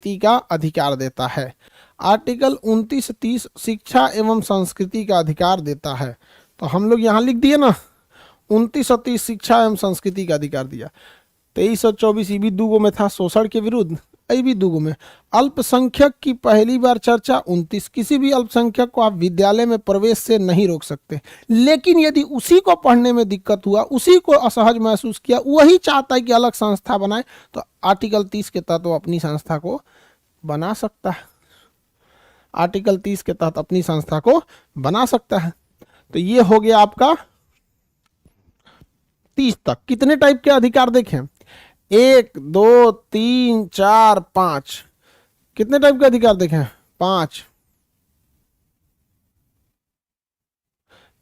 का अधिकार देता है। आर्टिकल 29-30 शिक्षा एवं संस्कृति का अधिकार देता है। तो हम लोग यहाँ लिख दिए ना, 29 और 30 शिक्षा एवं संस्कृति का अधिकार दिया। 23 और 24 ये भी दूगो में था, शोषण के विरुद्ध, ये भी दूगो में। अल्पसंख्यक की पहली बार चर्चा 29, किसी भी अल्पसंख्यक को आप विद्यालय में प्रवेश से नहीं रोक सकते, लेकिन यदि उसी को पढ़ने में दिक्कत हुआ, उसी को असहज महसूस किया, वही चाहता है कि अलग संस्था बनाए, तो आर्टिकल 30 के तहत वो अपनी संस्था को बना सकता है। आर्टिकल 30 के तहत अपनी संस्था को बना सकता है। तो ये हो गया आपका 30 तक। कितने टाइप के अधिकार देखें, 1 2 3 4 5, कितने टाइप के अधिकार देखें, 5।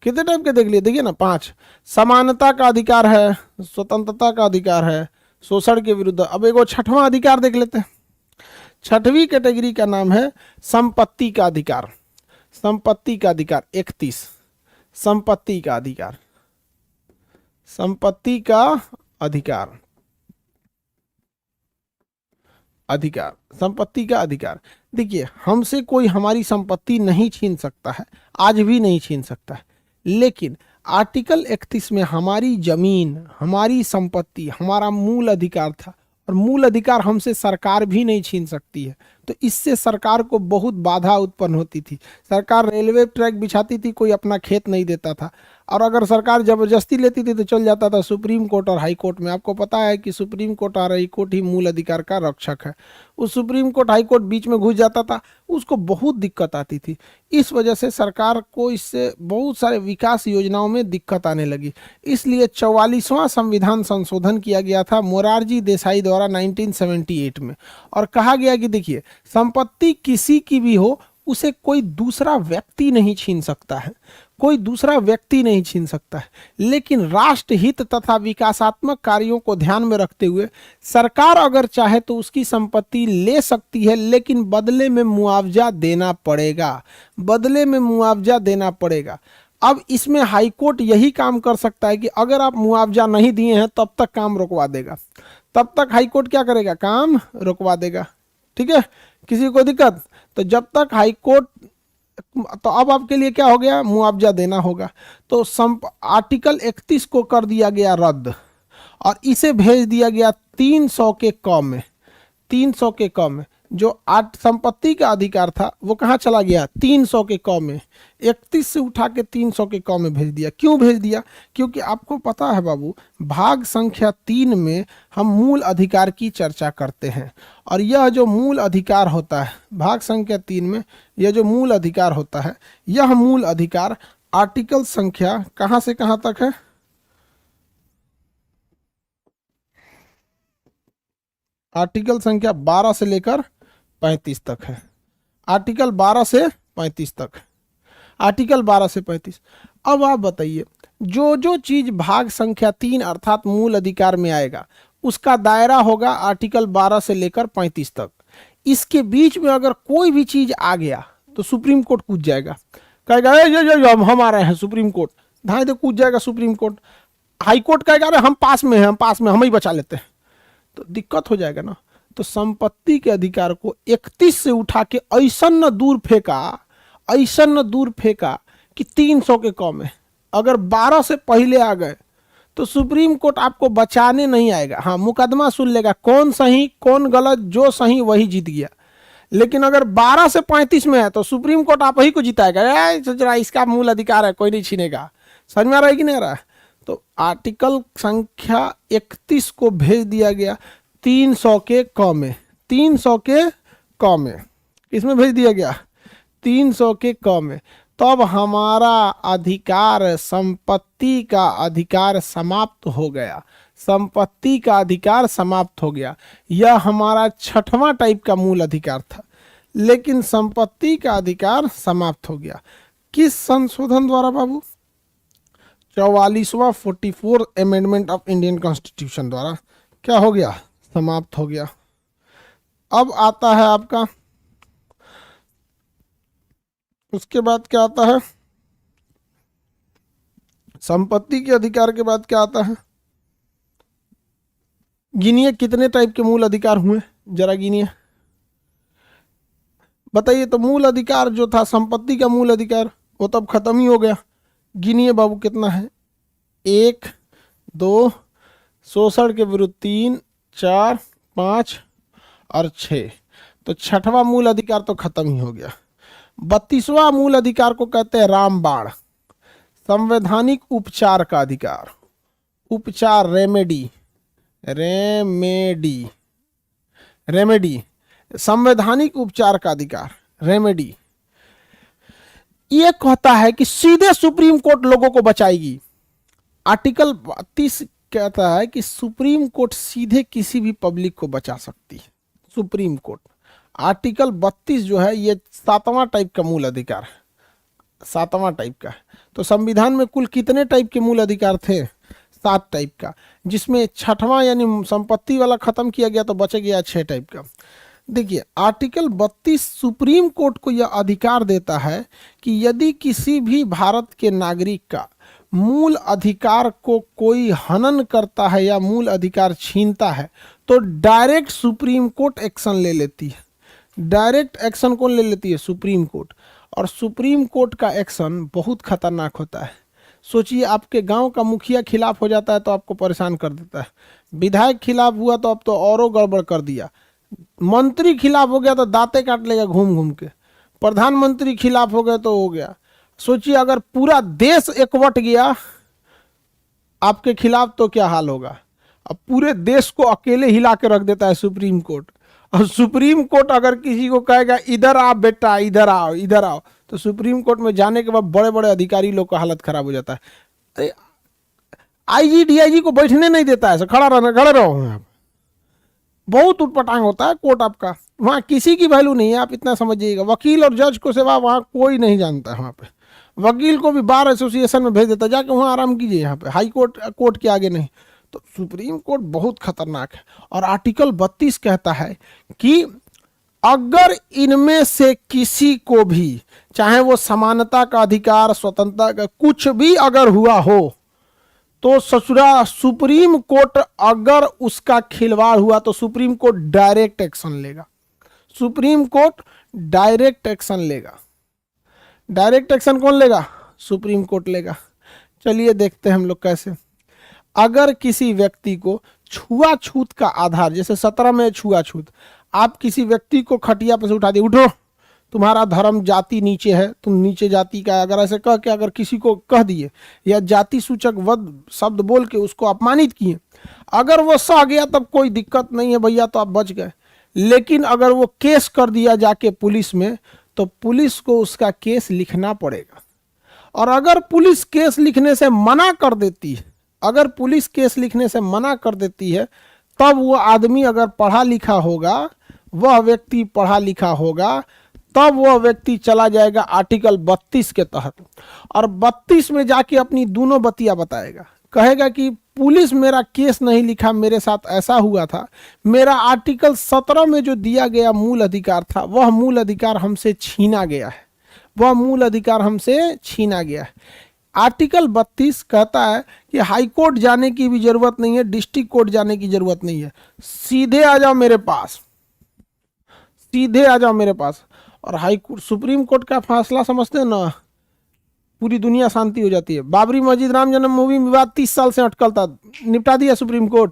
कितने टाइप के देख लिए, देखिए ना 5। समानता का अधिकार है, स्वतंत्रता का अधिकार है, शोषण के विरुद्ध। अब एक छठवां अधिकार देख लेते हैं। छठवीं कैटेगरी का नाम है संपत्ति का अधिकार। संपत्ति का अधिकार 31। संपत्ति का अधिकार, संपत्ति का अधिकार, अधिकार, संपत्ति का अधिकार। देखिए, हमसे कोई हमारी संपत्ति नहीं छीन सकता है, आज भी नहीं छीन सकता है, लेकिन आर्टिकल 31 में हमारी जमीन, हमारी संपत्ति, हमारा मूल अधिकार था, और मूल अधिकार हमसे सरकार भी नहीं छीन सकती है। तो इससे सरकार को बहुत बाधा उत्पन्न होती थी। सरकार रेलवे ट्रैक बिछाती थी, कोई अपना खेत नहीं देता था, और अगर सरकार जबरदस्ती लेती थी तो चल जाता था सुप्रीम कोर्ट और हाई कोर्ट में। आपको पता है कि सुप्रीम कोर्ट और हाई कोर्ट ही मूल अधिकार का रक्षक है। उस सुप्रीम कोर्ट हाई कोर्ट बीच में घुस जाता था, उसको बहुत दिक्कत आती थी। इस वजह से सरकार को इससे बहुत सारे विकास योजनाओं में दिक्कत आने लगी। इसलिए 44वां संविधान संशोधन किया गया था मोरारजी देसाई द्वारा 1978 में, और कहा गया कि देखिए, संपत्ति किसी की भी हो, उसे कोई दूसरा व्यक्ति नहीं छीन सकता है, कोई दूसरा व्यक्ति नहीं छीन सकता है, लेकिन राष्ट्र हित तथा विकासात्मक कार्यों को ध्यान में रखते हुए सरकार अगर चाहे तो उसकी संपत्ति ले सकती है, लेकिन बदले में मुआवजा देना पड़ेगा, बदले में मुआवजा देना पड़ेगा। अब इसमें हाई कोर्ट यही काम कर सकता है कि अगर आप मुआवजा नहीं दिए हैं तब तक काम रुकवा देगा, तब तक हाई कोर्ट क्या करेगा, काम रुकवा देगा। ठीक है, किसी को दिक्कत, तो जब तक हाई कोर्ट, तो अब आपके लिए क्या हो गया, मुआवजा देना होगा। तो आर्टिकल 31 को कर दिया गया रद्द, और इसे भेज दिया गया 300 के क में। 300 के क में जो संपत्ति का अधिकार था वो कहाँ चला गया, 300 के क में। 31 से उठा के 300 के क में भेज दिया। क्यों भेज दिया, क्योंकि आपको पता है बाबू, भाग संख्या 3 में हम मूल अधिकार की चर्चा करते हैं, और यह जो मूल अधिकार होता है भाग संख्या 3 में, यह जो मूल अधिकार होता है, यह मूल अधिकार आर्टिकल संख्या कहाँ से कहाँ तक है, आर्टिकल संख्या 12 से लेकर 35 तक है। आर्टिकल 12 से 35 तक, आर्टिकल 12 से 35। अब आप बताइए, जो जो चीज भाग संख्या 3 अर्थात मूल अधिकार में आएगा उसका दायरा होगा आर्टिकल 12 से लेकर 35 तक। इसके बीच में अगर कोई भी चीज आ गया तो सुप्रीम कोर्ट कूद जाएगा, कहेगा ये हम आ रहे हैं, सुप्रीम कोर्ट धाए तो कूद जाएगा सुप्रीम कोर्ट। हाई कोर्ट कहेगा अरे हम पास में हैं, हम पास में, हम ही बचा लेते हैं, तो दिक्कत हो जाएगा ना। तो संपत्ति के अधिकार को 31 से उठा के ऐसा न दूर फेंका, ऐसा न दूर फेंका कि 300 के क में अगर 12 से पहले आ गए तो सुप्रीम कोर्ट आपको बचाने नहीं आएगा। हाँ, मुकदमा सुन लेगा, कौन सही कौन गलत, जो सही वही जीत गया। लेकिन अगर 12 से 35 में है तो सुप्रीम कोर्ट आप ही को जिताएगा, जरा इसका मूल अधिकार है, कोई नहीं छीनेगा। समझ में आ रहा है कि नहीं आ रहा है? तो आर्टिकल संख्या 31 को भेज दिया गया 300 के क में, 300 के क में, इसमें भेज दिया गया 300 के क में। तब हमारा अधिकार, संपत्ति का अधिकार समाप्त हो गया, संपत्ति का अधिकार समाप्त हो गया। यह हमारा छठवां टाइप का मूल अधिकार था, लेकिन संपत्ति का अधिकार समाप्त हो गया। किस संशोधन द्वारा बाबू, 44वां 44 अमेंडमेंट ऑफ इंडियन कॉन्स्टिट्यूशन द्वारा क्या हो गया, समाप्त हो गया। अब आता है आपका, उसके बाद क्या आता है, संपत्ति के अधिकार के बाद क्या आता है, गिनिए कितने टाइप के मूल अधिकार हुए, जरा गिनिए। बताइए, तो मूल अधिकार जो था संपत्ति का मूल अधिकार वो तो अब खत्म ही हो गया। गिनिए बाबू कितना है, 1 2, शोषण के विरुद्ध 3 4 5 और 6, तो छठवां मूल अधिकार तो खत्म ही हो गया। 32वां मूल अधिकार को कहते हैं रामबाण, संवैधानिक उपचार का अधिकार। उपचार, रेमेडी, रेमेडी, रेमेडी, संवैधानिक उपचार का अधिकार, रेमेडी। यह कहता है कि सीधे सुप्रीम कोर्ट लोगों को बचाएगी। आर्टिकल 32 कहता है कि सुप्रीम कोर्ट सीधे किसी भी पब्लिक को बचा सकती है, सुप्रीम कोर्ट। आर्टिकल 32 जो है ये 7वां टाइप का मूल अधिकार है, 7वां टाइप का है। तो संविधान में कुल कितने टाइप के मूल अधिकार थे? 7 टाइप का, जिसमें छठवां यानी संपत्ति वाला खत्म किया गया तो बच गया 6 टाइप का। देखिए, आर्टिकल 32 सुप्रीम कोर्ट को यह अधिकार देता है कि यदि किसी भी भारत के नागरिक का मूल अधिकार को कोई हनन करता है या मूल अधिकार छीनता है तो डायरेक्ट सुप्रीम कोर्ट एक्शन ले लेती है। डायरेक्ट एक्शन कौन ले लेती है? Supreme court. और सुप्रीम कोर्ट का एक्शन बहुत खतरनाक होता है। सोचिए, आपके गांव का मुखिया खिलाफ हो जाता है तो आपको परेशान कर देता है, विधायक खिलाफ हुआ तो अब तो औरों गड़बड़ कर दिया, मंत्री खिलाफ हो गया तो दांते काट लेगा घूम घूम के, प्रधानमंत्री खिलाफ हो गया तो हो गया। सोचिए, अगर पूरा देश एकवट गया आपके खिलाफ तो क्या हाल होगा। अब पूरे देश को अकेले हिला के रख देता है सुप्रीम कोर्ट। और सुप्रीम कोर्ट अगर किसी को कहेगा इधर आ बेटा, इधर आओ, इधर आओ, तो सुप्रीम कोर्ट में जाने के बाद बड़े बड़े अधिकारी लोग का हालत खराब हो जाता है। आईजी डीआईजी को बैठने नहीं देता है, खड़ा रहना, खड़े रहो। यहाँ बहुत उटपटांग होता है कोर्ट आपका, वहाँ किसी की वैल्यू नहीं है, आप इतना समझिएगा। वकील और जज को सिवा वहाँ कोई नहीं जानता है। वहाँ पे वकील को भी बार एसोसिएशन में भेज देता है, जाके वहाँ आराम कीजिए, यहाँ पे हाई कोर्ट कोर्ट के आगे नहीं। तो सुप्रीम कोर्ट बहुत खतरनाक है। और आर्टिकल 32 कहता है कि अगर इनमें से किसी को भी, चाहे वो समानता का अधिकार, स्वतंत्रता का कुछ भी अगर हुआ हो, तो ससुरा सुप्रीम कोर्ट अगर उसका खिलवाड़ हुआ तो सुप्रीम कोर्ट डायरेक्ट एक्शन लेगा। सुप्रीम कोर्ट डायरेक्ट एक्शन लेगा। डायरेक्ट एक्शन कौन लेगा? सुप्रीम कोर्ट लेगा। चलिए देखते हैं हम लोग कैसे। अगर किसी व्यक्ति को छुआछूत का आधार, जैसे 17 में छुआछूत, आप किसी व्यक्ति को खटिया पर से उठा दिए, उठो, तुम्हारा धर्म जाति नीचे है, तुम नीचे जाति का, अगर ऐसे कह के अगर किसी को कह दिए या जाति सूचक वध शब्द बोल के उसको अपमानित किए, अगर वो सह गया तब कोई दिक्कत नहीं है भैया, तो आप बच गए। लेकिन अगर वो केस कर दिया जाके पुलिस में, तो पुलिस को उसका केस लिखना पड़ेगा। और अगर पुलिस केस लिखने से मना कर देती है, अगर पुलिस केस लिखने से मना कर देती है, तब वो आदमी अगर पढ़ा लिखा होगा, वह व्यक्ति पढ़ा लिखा होगा, तब वह व्यक्ति चला जाएगा आर्टिकल 32 के तहत। और 32 में जाके अपनी दोनों बतियां बताएगा, कहेगा कि पुलिस मेरा केस नहीं लिखा, मेरे साथ ऐसा हुआ था, मेरा आर्टिकल 17 में जो दिया गया मूल अधिकार था, वह मूल अधिकार हमसे छीना गया है, वह मूल अधिकार हमसे छीना गया है। आर्टिकल 32 कहता है कि हाई कोर्ट जाने की भी जरूरत नहीं है, डिस्ट्रिक्ट कोर्ट जाने की जरूरत नहीं है, सीधे आ जाओ मेरे पास, सीधे आ जाओ मेरे पास। और हाई कोर्ट, सुप्रीम कोर्ट का फैसला समझते हैं ना, पूरी दुनिया शांति हो जाती है। बाबरी मस्जिद राम जन्मभूमि विवाद 30 साल से अटकल था, निपटा दिया supreme court.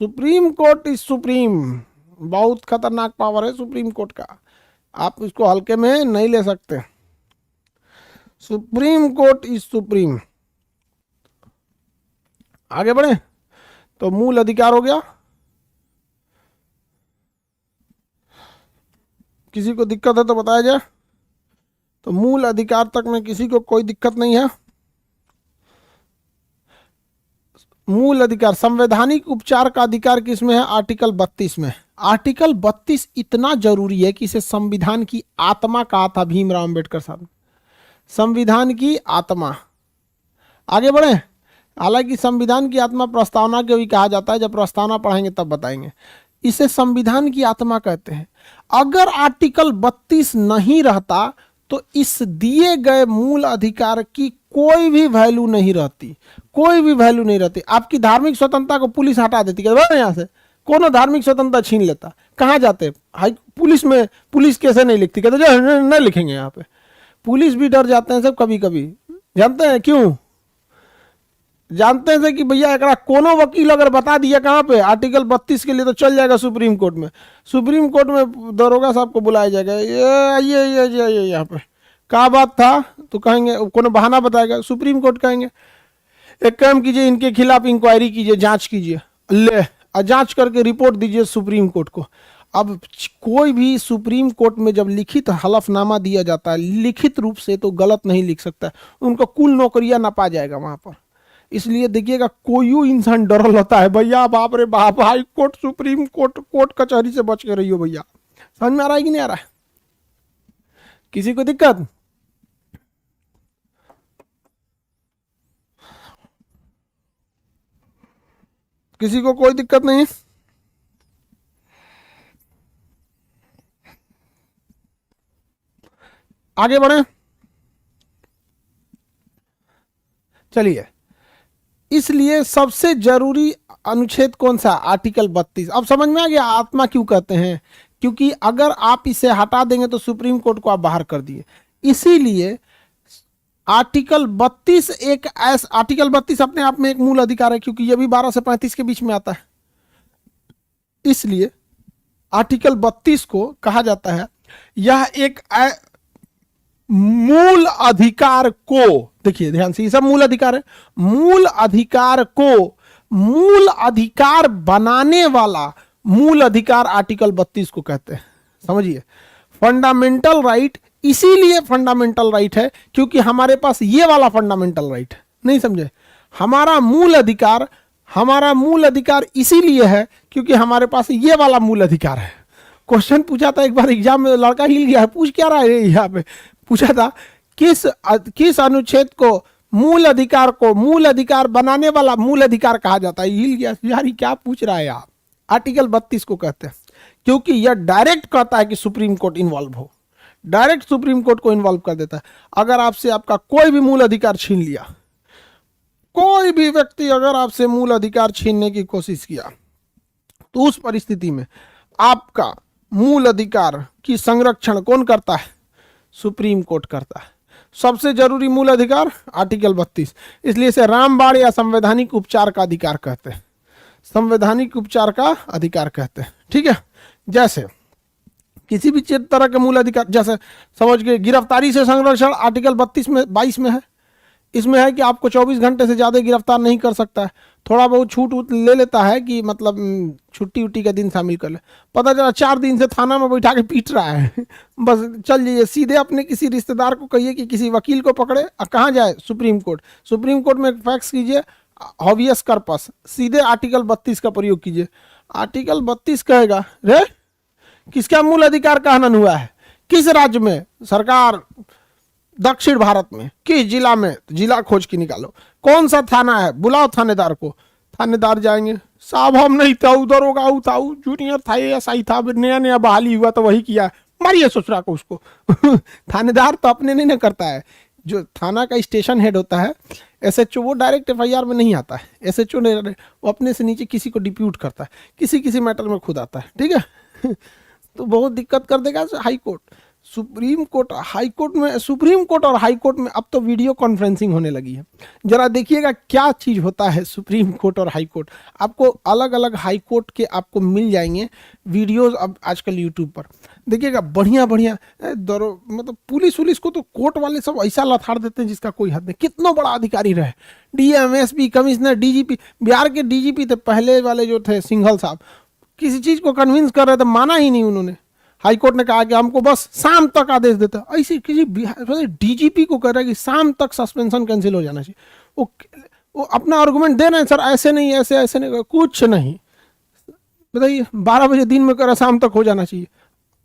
Supreme court is supreme, बहुत खतरनाक पावर है सुप्रीम कोर्ट का, आप इसको हल्के में नहीं ले सकते। Supreme court is supreme. आगे बढ़े तो मूल अधिकार हो गया। किसी को दिक्कत है तो बताया जाए। तो मूल अधिकार तक में किसी को कोई दिक्कत नहीं है। मूल अधिकार, संवैधानिक उपचार का अधिकार किसमें है? आर्टिकल 32 में। आर्टिकल 32 इतना जरूरी है कि इसे संविधान की आत्मा कहा था भीमराव अंबेडकर साहब, संविधान की आत्मा। आगे बढ़े। हालांकि संविधान की आत्मा प्रस्तावना के भी कहा जाता है, जब प्रस्तावना पढ़ाएंगे तब बताएंगे। इसे संविधान की आत्मा कहते हैं। अगर आर्टिकल 32 नहीं रहता तो इस दिए गए मूल अधिकार की कोई भी वैल्यू नहीं रहती, कोई भी वैल्यू नहीं रहती। आपकी धार्मिक स्वतंत्रता को पुलिस हटा देती है, यहाँ से कौन धार्मिक स्वतंत्रता छीन लेता, कहाँ जाते हैं? हाई पुलिस में, पुलिस कैसे नहीं लिखती, कहते नहीं लिखेंगे यहाँ पे। पुलिस भी डर जाते हैं सब कभी कभी, जानते हैं क्यों? जानते हैं कि भैया एक कोनो वकील अगर बता दिया कहाँ पे आर्टिकल 32 के लिए, तो चल जाएगा सुप्रीम कोर्ट में। सुप्रीम कोर्ट में दरोगा साहब को बुलाया जाएगा, ये यहाँ पे क्या बात था, तो कहेंगे कोनो बहाना बताएगा, सुप्रीम कोर्ट कहेंगे एक काम कीजिए, इनके खिलाफ इंक्वायरी कीजिए, जांच कीजिए, ले जांच करके रिपोर्ट दीजिए सुप्रीम कोर्ट को। अब कोई भी सुप्रीम कोर्ट में जब लिखित हलफनामा दिया जाता है लिखित रूप से, तो गलत नहीं लिख सकता है, उनको कुल नौकरियां नपा जाएगा वहां पर। इसलिए देखिएगा कोई इंसान डरल होता है, भैया बाप रे बाप, high court, supreme court, court कचहरी से बच के रहियो भैया। समझ में आ रहा है कि नहीं आ रहा है? किसी को दिक्कत? किसी को कोई दिक्कत नहीं? आगे बढ़े, चलिए। इसलिए सबसे जरूरी अनुच्छेद कौन सा? आर्टिकल 32। अब समझ में आ गया आत्मा क्यों कहते हैं, क्योंकि अगर आप इसे हटा देंगे तो सुप्रीम कोर्ट को आप बाहर कर दिए। इसीलिए आर्टिकल 32 एक ऐसा, आर्टिकल 32 अपने आप में एक मूल अधिकार है, क्योंकि यह भी 12 से 35 के बीच में आता है। इसलिए आर्टिकल 32 को कहा जाता है यह एक मूल अधिकार को, देखिए ध्यान से, ये सब मूल अधिकार है, मूल अधिकार को मूल अधिकार बनाने वाला मूल अधिकार आर्टिकल 32 को कहते हैं। समझिए, फंडामेंटल राइट इसीलिए फंडामेंटल राइट है क्योंकि हमारे पास ये वाला फंडामेंटल राइट है। नहीं समझे? हमारा मूल अधिकार इसीलिए है क्योंकि हमारे पास ये वाला मूल अधिकार है। क्वेश्चन पूछा था एक बार एग्जाम में, लड़का हिल गया, पूछ क्या रहा है यहाँ पे, पूछा था किस अनुच्छेद को मूल अधिकार बनाने वाला मूल अधिकार कहा जाता है? हिल गया यार, क्या पूछ रहा है आप? आर्टिकल 32 को कहते हैं क्योंकि यह डायरेक्ट कहता है कि सुप्रीम कोर्ट इन्वॉल्व हो, डायरेक्ट सुप्रीम कोर्ट को इन्वॉल्व कर देता है। अगर आपसे आपका कोई भी मूल अधिकार छीन लिया, कोई भी व्यक्ति अगर आपसे मूल अधिकार छीनने की कोशिश किया, तो उस परिस्थिति में आपका मूल अधिकार की संरक्षण कौन करता है? सुप्रीम कोर्ट करता है। सबसे जरूरी मूल अधिकार आर्टिकल 32, इसलिए इसे रामबाण या संवैधानिक उपचार का अधिकार कहते हैं। संवैधानिक उपचार का अधिकार कहते हैं, ठीक है। जैसे किसी भी तरह के मूल अधिकार, जैसे समझ के गिरफ्तारी से संरक्षण आर्टिकल 32 में 22 में है। इसमें है कि आपको 24 घंटे से ज़्यादा गिरफ्तार नहीं कर सकता है। थोड़ा बहुत छूट ले लेता है कि मतलब छुट्टी उट्टी का दिन शामिल कर ले। पता चला 4 दिन से थाना में बैठा के पीट रहा है, बस चल जाइए सीधे अपने किसी रिश्तेदार को कहिए कि किसी वकील को पकड़े, कहाँ जाए? Supreme court. सुप्रीम कोर्ट में फैक्स कीजिए हॉबियस कर्पस, सीधे आर्टिकल 32 का प्रयोग कीजिए। आर्टिकल 32 कहेगा रे किसका मूल अधिकार का हनन हुआ है, किस राज्य में? सरकार दक्षिण भारत में, किस जिला में? जिला खोज के निकालो। कौन सा थाना है? बुलाओ थानेदार को। थानेदार जाएंगे, साहब हम नहीं था, उधर होगा उठाऊ, जूनियर था या सही था, नया नया बहाली हुआ तो वही किया, मारिए ससुरा को उसको। थानेदार तो अपने नहीं ना करता है, जो थाना का स्टेशन हेड होता है एसएचओ, वो डायरेक्ट एफआईआर में नहीं आता है। एसएचओ ने वो अपने से नीचे किसी को डिप्यूट करता है, किसी मैटर में खुद आता है, ठीक है। तो बहुत दिक्कत कर देगा high court. Supreme court, high court में, सुप्रीम कोर्ट और हाई कोर्ट में अब तो वीडियो कॉन्फ्रेंसिंग होने लगी है। जरा देखिएगा क्या चीज़ होता है सुप्रीम कोर्ट और हाई कोर्ट। आपको अलग अलग हाई कोर्ट के आपको मिल जाएंगे वीडियोस अब आजकल यूट्यूब पर। देखिएगा बढ़िया बढ़िया दरो, मतलब पुलिस को तो कोर्ट वाले सब ऐसा लथाड़ देते हैं जिसका कोई हद नहीं। कितना बड़ा अधिकारी रहे, DM, SP, commissioner, DGP. Bihar के डीजीपी थे पहले वाले जो थे सिंघल साहब, किसी चीज़ को कन्विंस कर रहे थे, माना ही नहीं उन्होंने। हाई कोर्ट ने कहा कि हमको बस शाम तक आदेश देता। ऐसे किसी डीजीपी को कह रहा है कि शाम तक सस्पेंशन कैंसिल हो जाना चाहिए। वो अपना आर्गुमेंट दे रहे हैं, सर ऐसे नहीं, ऐसे नहीं, कुछ नहीं। बताइए 12 बजे दिन में कह रहा शाम तक हो जाना चाहिए,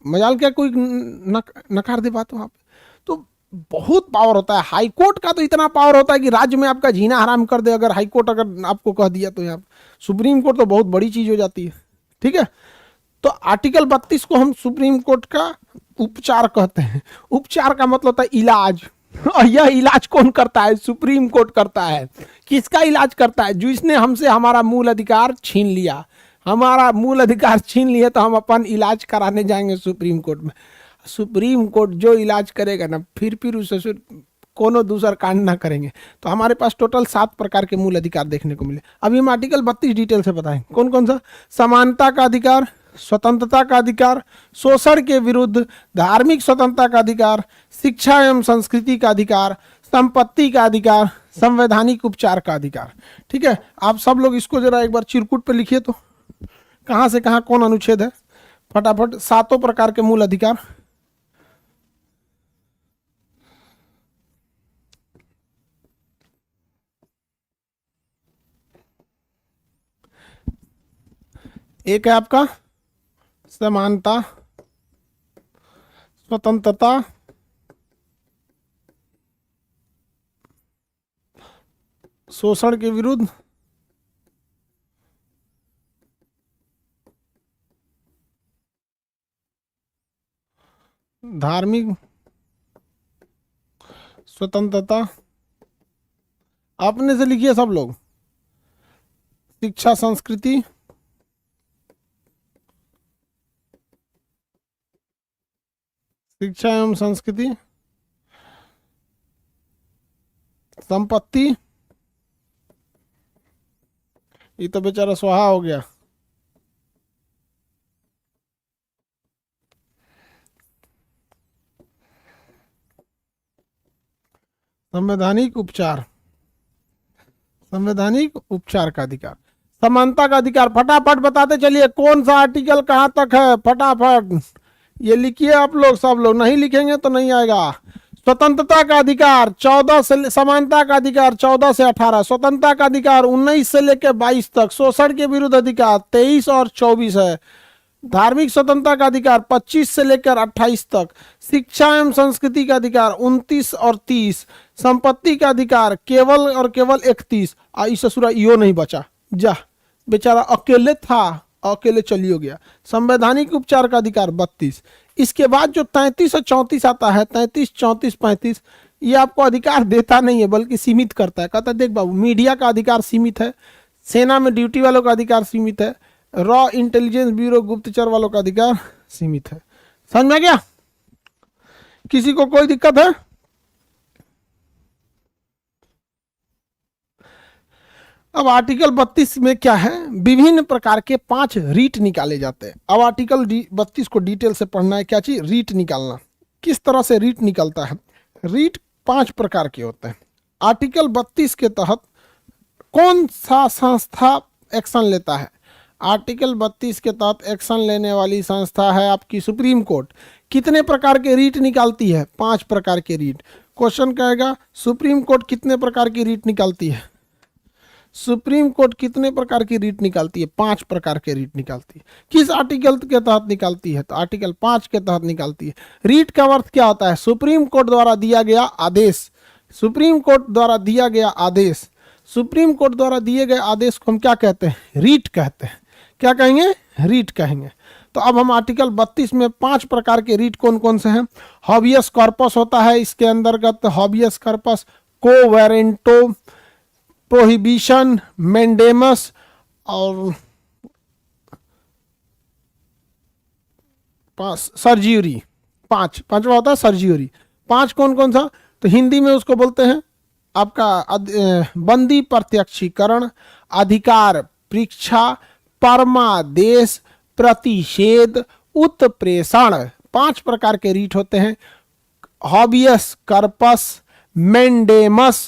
मजाल क्या कोई नकार दे बात वहाँ पे? तो बहुत पावर होता है हाई कोर्ट का। तो इतना पावर होता है कि राज्य में आपका जीना हराम कर दे अगर हाई कोर्ट अगर आपको कह दिया तो। यहाँ सुप्रीम कोर्ट तो बहुत बड़ी चीज़ हो जाती है, ठीक है। तो आर्टिकल 32 को हम सुप्रीम कोर्ट का उपचार कहते हैं। उपचार का मतलब होता है इलाज, और यह इलाज कौन करता है? सुप्रीम कोर्ट करता है। किसका इलाज करता है? जिसने हमसे हमारा मूल अधिकार छीन लिया, हमारा मूल अधिकार छीन लिए तो हम अपन इलाज कराने जाएंगे सुप्रीम कोर्ट में। सुप्रीम कोर्ट जो इलाज करेगा ना, फिर उससे कोनो दूसरा कांड ना करेंगे। तो हमारे पास टोटल 7 प्रकार के मूल अधिकार देखने को मिले। अभी हम आर्टिकल 32 डिटेल से बताएं कौन कौन सा। समानता का अधिकार, स्वतंत्रता का अधिकार, शोषण के विरुद्ध, धार्मिक स्वतंत्रता का अधिकार, शिक्षा एवं संस्कृति का अधिकार, संपत्ति का अधिकार, संवैधानिक उपचार का अधिकार। ठीक है, आप सब लोग इसको जरा एक बार चिरकुट पे लिखिए तो कहां से कहां कौन अनुच्छेद है, फटाफट। 7 प्रकार के मूल अधिकार। एक है आपका समानता, स्वतंत्रता, शोषण के विरुद्ध, धार्मिक स्वतंत्रता, अपने से लिखिए सब लोग, शिक्षा संस्कृति, शिक्षा एवं संस्कृति, संपत्ति, ये तो बेचारा सुहा हो गया, संवैधानिक उपचार, संवैधानिक उपचार का अधिकार, समानता का अधिकार। फटाफट बताते चलिए कौन सा आर्टिकल कहां तक है, फटाफट ये लिखिए आप लोग, सब लोग। नहीं लिखेंगे तो नहीं आएगा। स्वतंत्रता का अधिकार 14 से, समानता का अधिकार 14 से 18, स्वतंत्रता का अधिकार 19 से लेकर 22 तक, शोषण के विरुद्ध अधिकार 23 और 24 है, धार्मिक स्वतंत्रता का अधिकार 25 से लेकर 28 तक, शिक्षा एवं संस्कृति का अधिकार 29 और 30, संपत्ति का अधिकार केवल और केवल 31। इस ससुरा यो नहीं बचा, जा बेचारा अकेले था, अकेले चलियो गया। संवैधानिक उपचार का अधिकार 32। इसके बाद जो 33 और 34 आता है, 33, 34, 35, ये आपको अधिकार देता नहीं है बल्कि सीमित करता है। कहता है देख बाबू, मीडिया का अधिकार सीमित है, सेना में ड्यूटी वालों का अधिकार सीमित है, रॉ इंटेलिजेंस ब्यूरो गुप्तचर वालों का अधिकार सीमित है। समझ में गया? किसी को कोई दिक्कत है? अब आर्टिकल 32 में क्या है, विभिन्न प्रकार के 5 रीट निकाले जाते हैं। अब आर्टिकल 32 को डिटेल से पढ़ना है। क्या चीज? रीट निकालना। किस तरह से रीट निकलता है? रीट 5 प्रकार के होते हैं। आर्टिकल 32 के तहत कौन सा संस्था एक्शन लेता है? आर्टिकल 32 के तहत एक्शन लेने वाली संस्था है आपकी सुप्रीम कोर्ट। कितने प्रकार के रीट निकालती है? 5 प्रकार के रीट। क्वेश्चन कहेगा सुप्रीम कोर्ट कितने प्रकार की रीट निकालती है? सुप्रीम कोर्ट कितने प्रकार की रीट निकालती है? 5 प्रकार के रीट निकालती है। किस आर्टिकल के तहत निकालती है? तो आर्टिकल 5 के तहत निकालती है। रीट का अर्थ क्या होता है? सुप्रीम कोर्ट द्वारा दिया गया आदेश। सुप्रीम कोर्ट द्वारा दिया गया आदेश। सुप्रीम कोर्ट द्वारा दिए गए आदेश को हम क्या कहते हैं? रीट कहते हैं। क्या कहेंगे? रीट कहेंगे। तो अब हम आर्टिकल 32 में 5 प्रकार के रीट कौन कौन से हैं? हॉबियस कॉर्पस होता है इसके अंतर्गत, habeas corpus, quo warranto, prohibition, mandamus और सर्जियरी। पांचवा होता है सर्जियरी। 5 कौन कौन सा? तो हिंदी में उसको बोलते हैं आपका बंदी प्रत्यक्षीकरण, अधिकार परीक्षा, परमादेश, प्रतिषेध, उत्प्रेषण। 5 प्रकार के रीट होते हैं। हॉबियस कॉर्पस, मैंडेमस,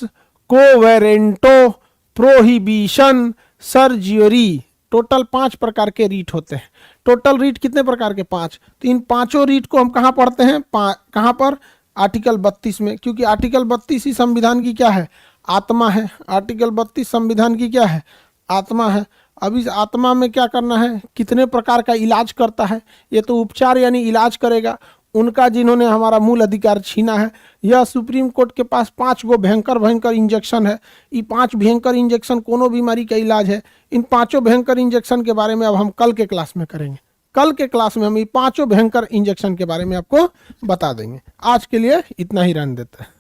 कोवेरेंटो, प्रोहिबिशन, सर्जियरी। टोटल 5 प्रकार के रीट होते हैं। टोटल रीट कितने प्रकार के? 5। तो इन 5 रीट को हम कहाँ पढ़ते हैं? कहाँ पर? आर्टिकल 32 में, क्योंकि आर्टिकल 32 ही संविधान की क्या है? आत्मा है। आर्टिकल 32 संविधान की क्या है? आत्मा है। अब इस आत्मा में क्या करना है? कितने प्रकार का इलाज करता है? ये तो उपचार यानी इलाज करेगा उनका जिन्होंने हमारा मूल अधिकार छीना है। यह सुप्रीम कोर्ट के पास 5 गो भयंकर भयंकर इंजेक्शन है। ये 5 भयंकर इंजेक्शन कोनो बीमारी का इलाज है। इन 5 भयंकर इंजेक्शन के बारे में अब हम कल के क्लास में करेंगे। कल के क्लास में हम ये 5 भयंकर इंजेक्शन के बारे में आपको बता देंगे। आज के लिए इतना ही रहने देते हैं।